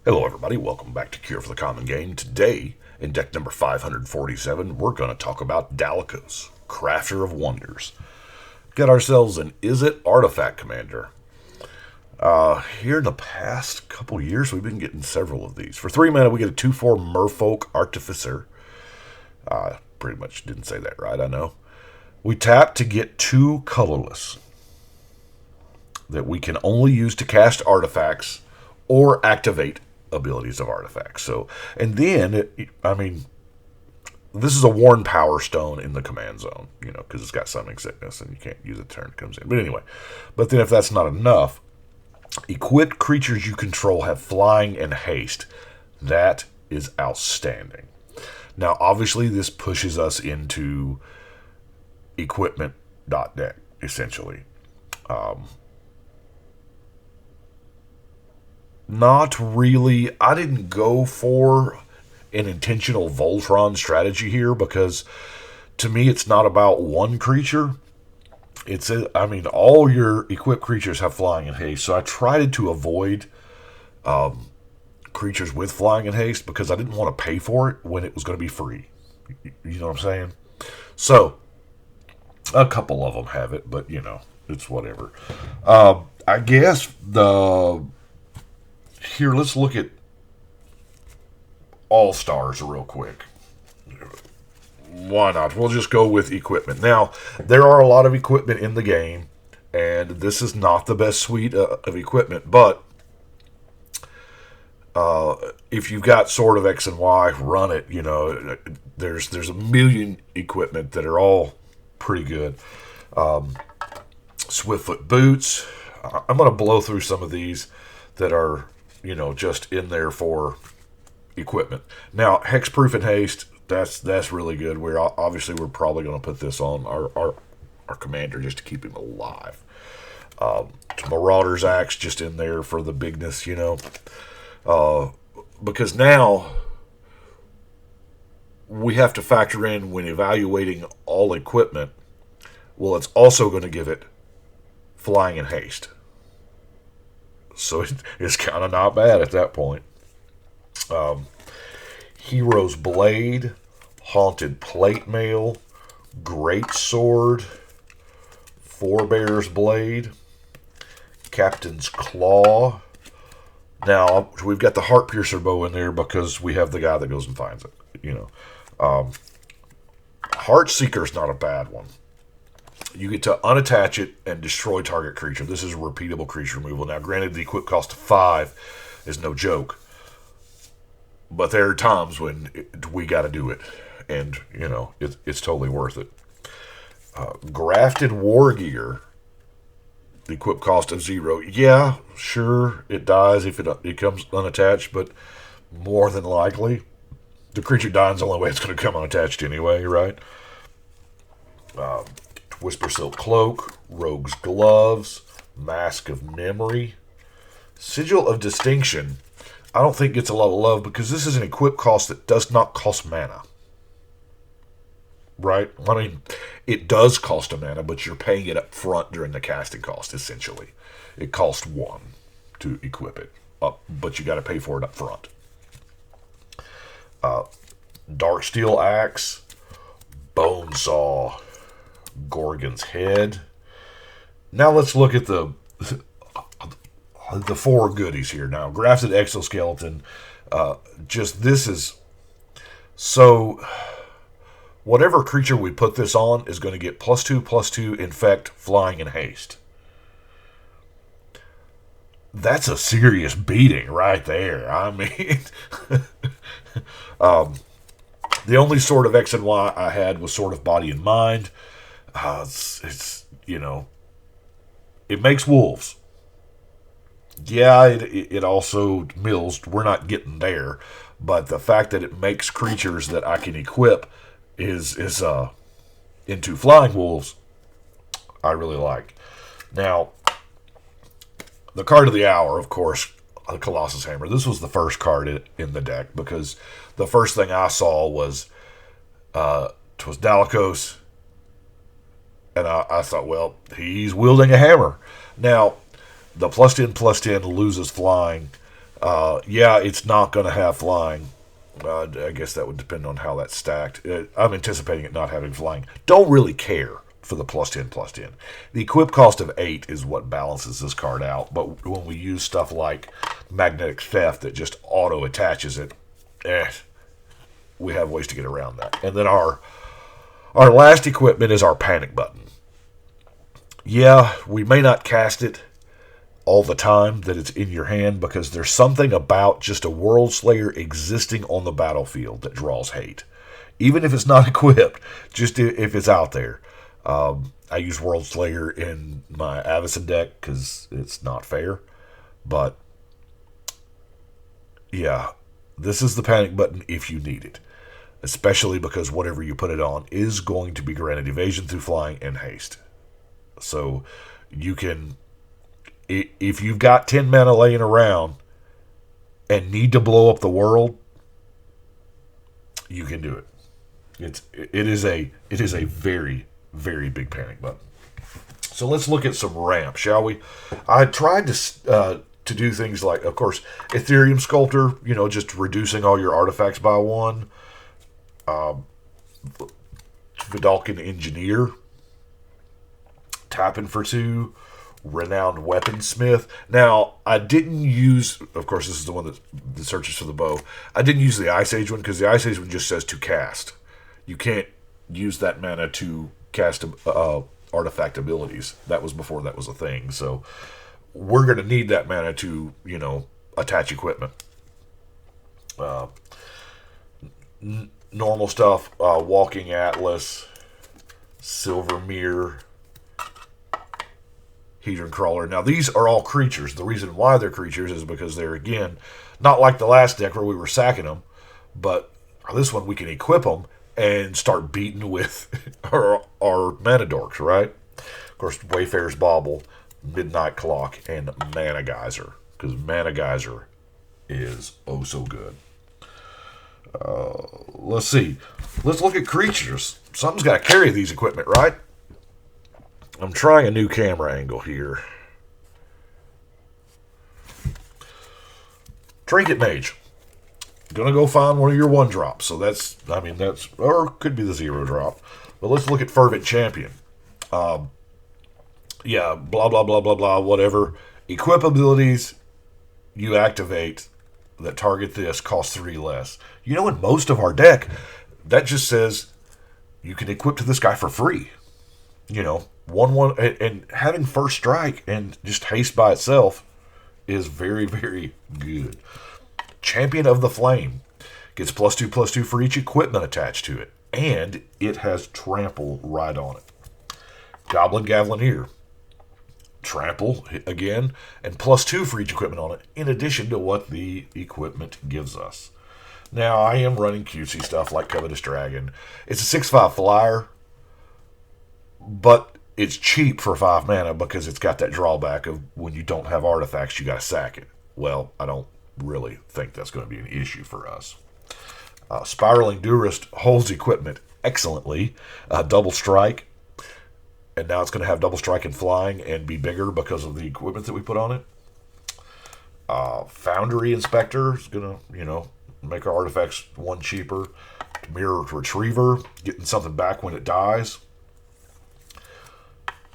Hello, everybody. Welcome back to Cure for the Common Game. Today, in deck number 547, we're going to talk about Dalakos, Crafter of Wonders. Got ourselves an Is It Artifact Commander. Here in the past couple years, we've been getting several of these. For 3 mana, we get a 2/4 Merfolk Artificer. Pretty much didn't say that right, I know. We tap to get 2 colorless that we can only use to cast artifacts or activate abilities of artifacts. So, and then, this is a worn power stone in the command zone, because it's got summoning sickness and you can't use it turn it comes in. But anyway, then if that's not enough, equipped creatures you control have flying and haste. That is outstanding. Now, obviously, this pushes us into equipment deck, essentially. Not really. I didn't go for an intentional Voltron strategy here because to me it's not about one creature. All your equipped creatures have flying and haste, so I tried to avoid creatures with flying and haste because I didn't want to pay for it when it was going to be free. You know what I'm saying? So, a couple of them have it, but, it's whatever. I guess Here, let's look at All-Stars real quick. Why not? We'll just go with equipment. Now, there are a lot of equipment in the game, and this is not the best suite of equipment, but if you've got Sword of X and Y, run it. There's a million equipment that are all pretty good. Swiftfoot boots. I'm going to blow through some of these that are just in there for equipment. Now, hexproof and haste, that's really good. We're probably going to put this on our commander just to keep him alive. Marauder's Axe just in there for the bigness, because now we have to factor in when evaluating all equipment. Well, it's also going to give it flying and haste. So it's kind of not bad at that point. Hero's Blade, Haunted Plate Mail, Great Sword, Forebear's Blade, Captain's Claw. Now, we've got the Heart Piercer bow in there because we have the guy that goes and finds it. Heart Seeker's not a bad one. You get to unattach it and destroy target creature. This is repeatable creature removal. Now, granted, the equip cost of 5 is no joke, but there are times when we got to do it, and it's totally worth it. Grafted War Gear, the equip cost of 0. Yeah, sure, it dies if it comes unattached, but more than likely, the creature dying is the only way it's going to come unattached anyway, right? Whisper Silk Cloak, Rogue's Gloves, Mask of Memory. Sigil of Distinction, I don't think gets a lot of love because this is an equip cost that does not cost mana. Right? It does cost a mana, but you're paying it up front during the casting cost, essentially. It costs 1 to equip it, but you got to pay for it up front. Darksteel Axe, Bonesaw, Gorgon's Head. Now let's look at the 4 goodies here. Now, Grafted Exoskeleton. This is so. Whatever creature we put this on is going to get +2/+2 infect, flying, and haste. That's a serious beating right there. The only Sword of X and Y I had was Sword of Body and Mind. It makes wolves. Yeah, it also mills. We're not getting there, but the fact that it makes creatures that I can equip is into flying wolves, I really like. Now, the card of the hour, of course, the Colossus Hammer. This was the first card in the deck because the first thing I saw was Dalakos. And I thought, well, he's wielding a hammer. Now, the +10/+10 loses flying. Yeah, it's not going to have flying. I guess that would depend on how that's stacked. I'm anticipating it not having flying. Don't really care for the +10/+10. The equip cost of 8 is what balances this card out, but when we use stuff like magnetic theft that just auto attaches it, we have ways to get around that. And then our last equipment is our panic button. Yeah, we may not cast it all the time that it's in your hand because there's something about just a World Slayer existing on the battlefield that draws hate. Even if it's not equipped, just if it's out there. I use World Slayer in my Avacyn deck because it's not fair. But, yeah, this is the panic button if you need it. Especially because whatever you put it on is going to be granted evasion through flying and haste. So you can, if you've got 10 mana laying around and need to blow up the world, you can do it. It is a very, very big panic button. So let's look at some ramp, shall we? I tried to do things like, of course, Ethereum Sculptor, just reducing all your artifacts by 1. Vidalcan Engineer, tapping for 2, Renowned Weaponsmith. Now, I didn't use, of course, this is the one that searches for the bow. I didn't use the Ice Age one because the Ice Age one just says to cast. You can't use that mana to cast artifact abilities. That was before that was a thing. So we're going to need that mana to, attach equipment. Normal stuff, Walking Atlas, Silver Mirror, Hedron Crawler. Now, these are all creatures. The reason why they're creatures is because they're, again, not like the last deck where we were sacking them, but this one we can equip them and start beating with our mana dorks, right? Of course, Wayfarer's Bauble, Midnight Clock, and Mana Geyser, because Mana Geyser is oh so good. Let's see. Let's look at creatures. Something's got to carry these equipment, right? I'm trying a new camera angle here. Trinket Mage. Gonna go find one of your 1-drops. So that's, or could be the 0-drop. But let's look at Fervent Champion. Yeah, blah, blah, blah, blah, blah, whatever. Equip abilities you activate that target this cost 3 less. In most of our deck, that just says you can equip to this guy for free. 1/1, and having first strike and just haste by itself is very, very good. Champion of the Flame gets +2/+2 for each equipment attached to it, and it has trample right on it. Goblin Gavlineer, trample again, and +2 for each equipment on it, in addition to what the equipment gives us. Now, I am running cutesy stuff like Covetous Dragon. It's a 6/5 flyer, but it's cheap for 5 mana because it's got that drawback of when you don't have artifacts, you got to sack it. Well, I don't really think that's going to be an issue for us. Spiraling Durist holds equipment excellently. Double strike. And now it's going to have double strike and flying and be bigger because of the equipment that we put on it. Foundry Inspector is going to, make our artifacts 1 cheaper. Mirror Retriever, getting something back when it dies.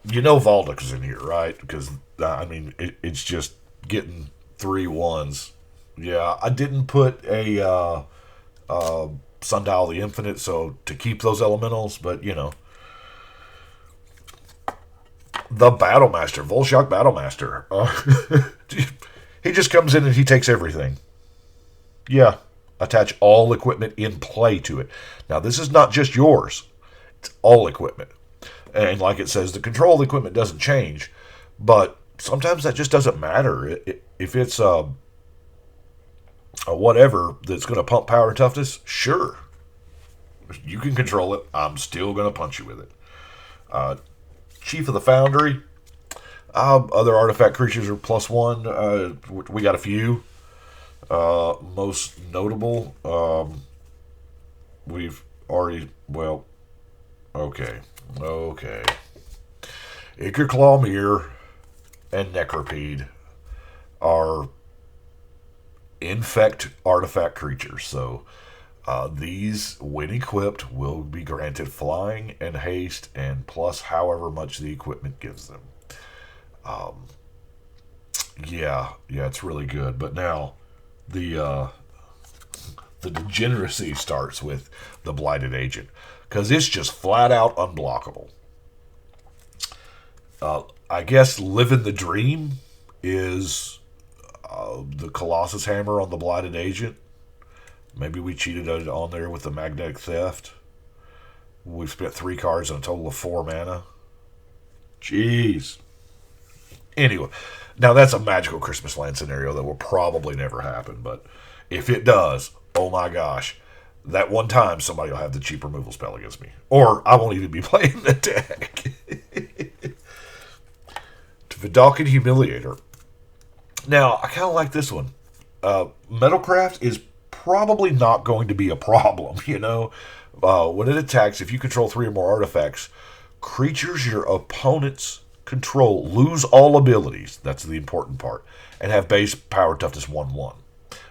Valduk's in here, right? Because, it's just getting 3 1s. Yeah, I didn't put a Sundial the Infinite, so to keep those elementals, but, The Battlemaster, Volshock Battlemaster. He just comes in and he takes everything. Yeah, attach all equipment in play to it. Now, this is not just yours. It's all equipment. And like it says, the control of the equipment doesn't change, but sometimes that just doesn't matter. If it's a whatever that's going to pump power and toughness, sure. You can control it. I'm still going to punch you with it. Chief of the Foundry. Other artifact creatures are +1. We got a few. Most notable, we've already, okay. Ichor Claw Mirror and Necropede are infect artifact creatures. So these, when equipped, will be granted flying and haste, and plus however much the equipment gives them. Yeah, it's really good. But now, the degeneracy starts with the Blighted Agent, because it's just flat out unblockable. I guess living the dream is the Colossus Hammer on the Blighted Agent. Maybe we cheated on there with the Magnetic Theft. We've spent 3 cards and a total of 4 mana. Jeez. Anyway, now that's a magical Christmas land scenario that will probably never happen, but if it does, oh my gosh, that one time somebody will have the cheap removal spell against me. Or I won't even be playing the deck. Vidalcan Humiliator. Now, I kind of like this one. Metalcraft is probably not going to be a problem, you know? When it attacks, if you control 3 or more artifacts, creatures your opponents control lose all abilities. That's the important part. And have base power toughness 1/1.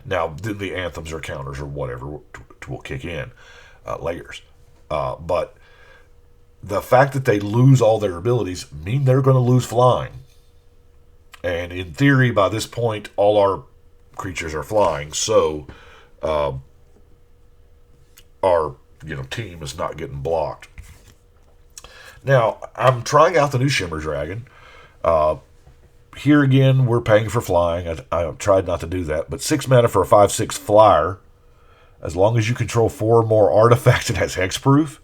Now, then the anthems or counters or whatever will kick in, layers. But the fact that they lose all their abilities mean they're going to lose flying. And in theory, by this point, all our creatures are flying, so our team is not getting blocked. Now, I'm trying out the new Shimmer Dragon. Here again, we're paying for flying. I tried not to do that, but 6 mana for a 5/6 flyer. As long as you control 4 or more artifacts, it has hexproof.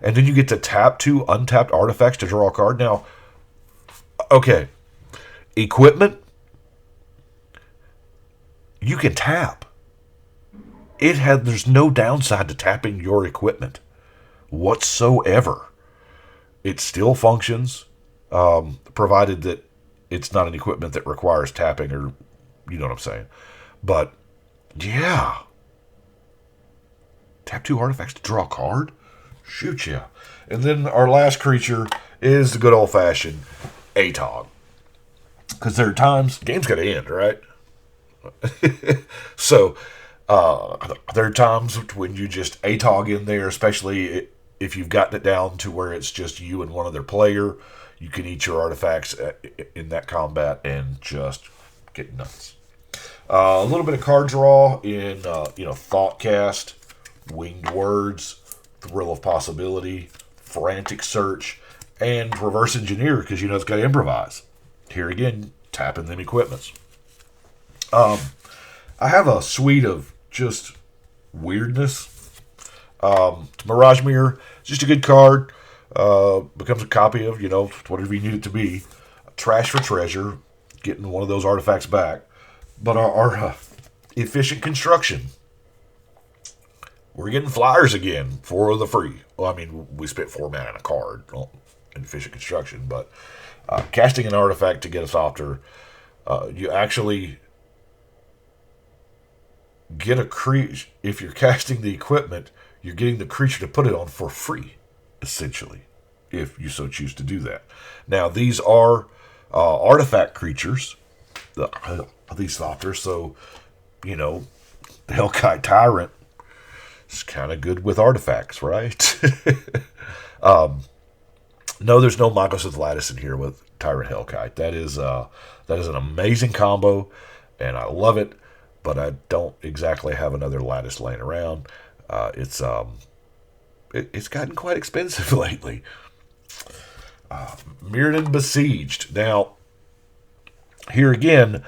And then you get to tap 2 untapped artifacts to draw a card. Now, okay. Equipment, you can tap. There's no downside to tapping your equipment whatsoever. It still functions, provided that it's not an equipment that requires tapping, or you know what I'm saying. But yeah, tap 2 artifacts to draw a card. Shoot ya. And then our last creature is the good old fashioned ATOG. Because there are times, game's got to end, right? So, there are times when you just ATOG in there, especially if you've gotten it down to where it's just you and one other player. You can eat your artifacts in that combat and just get nuts. A little bit of card draw in, Thoughtcast, Winged Words, Thrill of Possibility, Frantic Search, and Reverse Engineer, because it's got to improvise. Here again, tapping them equipments. I have a suite of just weirdness. Mirage Mirror, just a good card. Becomes a copy of, whatever you need it to be. Trash for treasure, getting one of those artifacts back. But our efficient construction, we're getting flyers again for the free. Well, we spent 4 mana on a card in efficient construction, but casting an artifact to get us after, you actually get a creature. If you're casting the equipment, you're getting the creature to put it on for free, essentially, if you so choose to do that. Now, these are artifact creatures, these Thopters, so, the Hellkite Tyrant is kind of good with artifacts, right? No, there's no Mycosynth Lattice in here with Tyrant Hellkite. That is an amazing combo, and I love it, but I don't exactly have another Lattice laying around. It's gotten quite expensive lately. Mirrodin Besieged. Now, here again,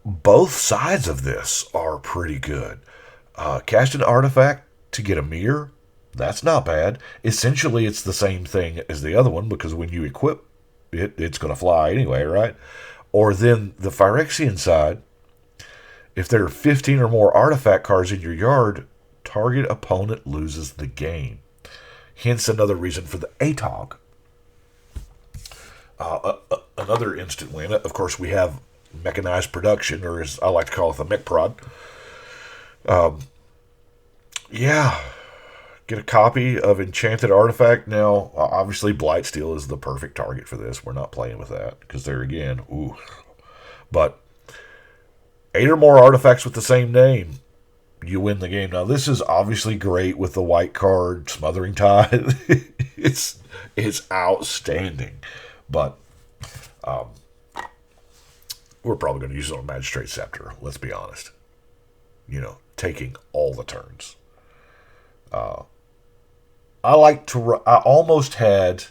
both sides of this are pretty good. Cast an artifact to get a mirror. That's not bad. Essentially, it's the same thing as the other one, because when you equip it, it's going to fly anyway, right? Or then the Phyrexian side, if there are 15 or more artifact cards in your yard, target opponent loses the game. Hence another reason for the ATOG. Another instant win. Of course, we have mechanized production, or as I like to call it, the mech prod. Get a copy of Enchanted Artifact. Now, obviously, Blightsteel is the perfect target for this. We're not playing with that, because there again, ooh. But 8 or more artifacts with the same name, you win the game. Now, this is obviously great with the white card, Smothering Tide. it's outstanding. But we're probably going to use it on Magistrate Scepter, let's be honest. Taking all the turns. I almost had...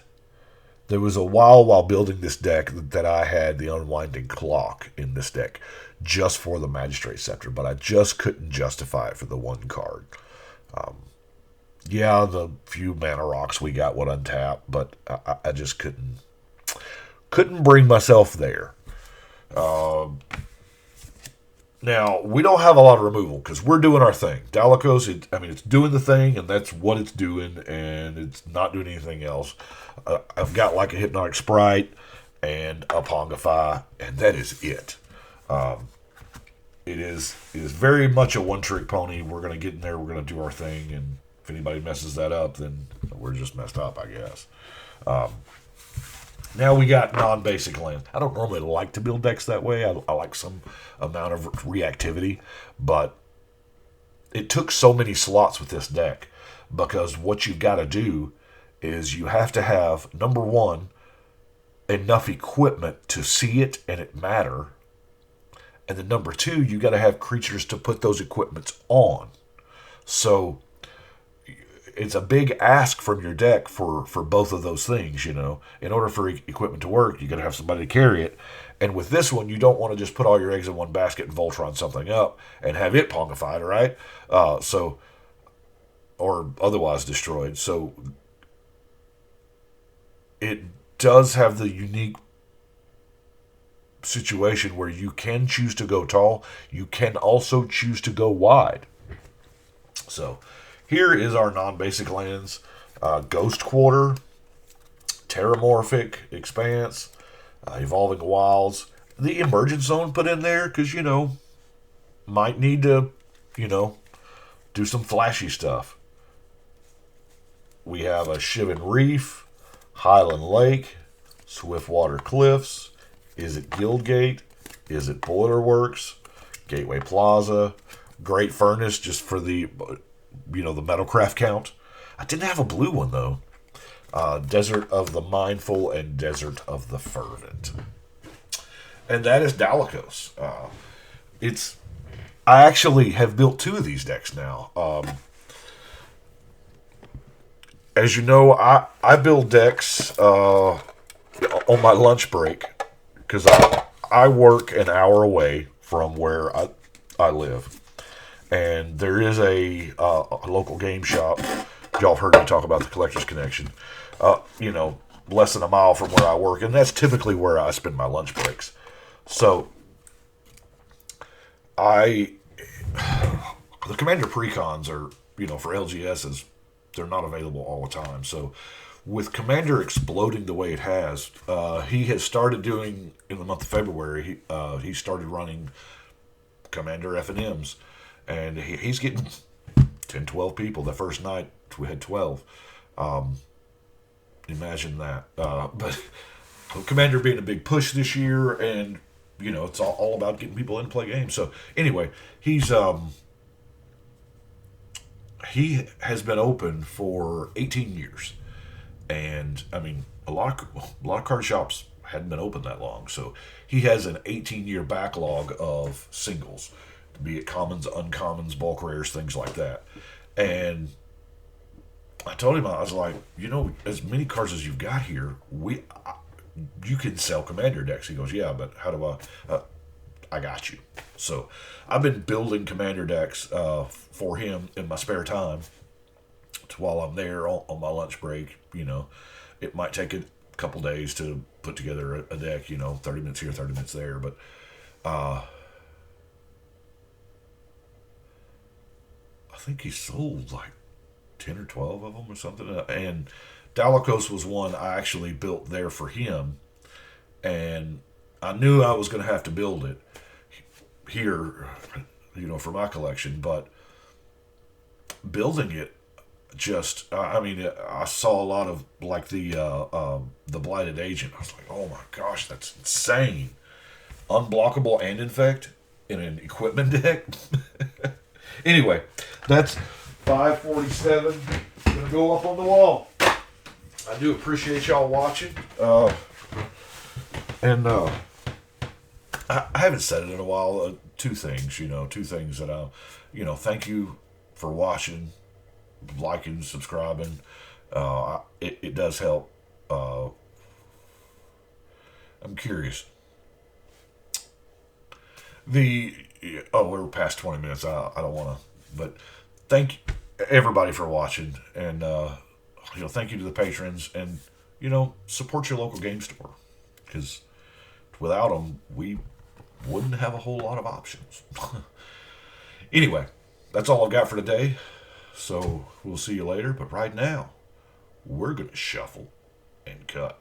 There was a while building this deck that I had the Unwinding Clock in this deck just for the Magistrate Scepter, but I just couldn't justify it for the one card. The few mana rocks we got would untap, but I just couldn't bring myself there. Now, we don't have a lot of removal because we're doing our thing. Dalakos, it's doing the thing, and that's what it's doing, and it's not doing anything else. I've got like a Hypnotic Sprite and a Pongify, and that is it. It is very much a one-trick pony. We're going to get in there, we're going to do our thing, and if anybody messes that up, then we're just messed up, I guess. Now we got non-basic land. I don't normally like to build decks that way. I like some amount of reactivity, but it took so many slots with this deck because what you've got to do is you have to have, number one, enough equipment to see it and it matter. And then number two, you got to have creatures to put those equipments on. So it's a big ask from your deck for both of those things, In order for equipment to work, you got to have somebody to carry it. And with this one, you don't want to just put all your eggs in one basket and Voltron something up and have it pongified, right? Or otherwise destroyed. So it does have the unique situation where you can choose to go tall. You can also choose to go wide. So here is our non-basic lands. Ghost Quarter, Terramorphic Expanse, Evolving Wilds. The Emergent Zone put in there because, might need to, do some flashy stuff. We have a Shivan Reef, Highland Lake, Swiftwater Cliffs. Is it Guildgate? Is it Boiler Works? Gateway Plaza. Great Furnace just for the Metalcraft count. I didn't have a blue one, though. Desert of the Mindful and Desert of the Fervent. And that is Dalakos. I actually have built 2 of these decks now. As you know, I build decks on my lunch break because I work an hour away from where I live. And there is a local game shop. Y'all have heard me talk about the Collector's Connection. Less than a mile from where I work. And that's typically where I spend my lunch breaks. So, the Commander Precons are, for LGSs, they're not available all the time. So, with Commander exploding the way it has, he has started doing, in the month of February, he started running Commander F&Ms. And he's getting 10, 12 people. The first night, we had 12. Imagine that. But Commander being a big push this year, and, it's all about getting people in to play games. So, anyway, he has been open for 18 years. And, a lot of card shops hadn't been open that long. So, he has an 18-year backlog of singles. Be it commons, uncommons, bulk rares, things like that. And I told him, I was like, as many cards as you've got here, you can sell Commander decks. He goes, yeah, but how do I got you. So I've been building Commander decks for him in my spare time while I'm there on my lunch break. It might take a couple days to put together a deck, 30 minutes here, 30 minutes there. But I think he sold like 10 or 12 of them or something. And Dalakos was one I actually built there for him. And I knew I was going to have to build it here, for my collection. But building it I saw a lot of like the Blighted Agent. I was like, oh my gosh, that's insane. Unblockable and Infect in an equipment deck. Anyway, that's 547. Gonna go up on the wall. I do appreciate y'all watching. And I haven't said it in a while. Two things that thank you for watching, liking, subscribing. It does help. I'm curious. We're past 20 minutes. I don't want to, but thank everybody for watching, and thank you to the patrons, and support your local game store, because without them we wouldn't have a whole lot of options. Anyway, that's all I've got for today. So we'll see you later. But right now, we're gonna shuffle and cut.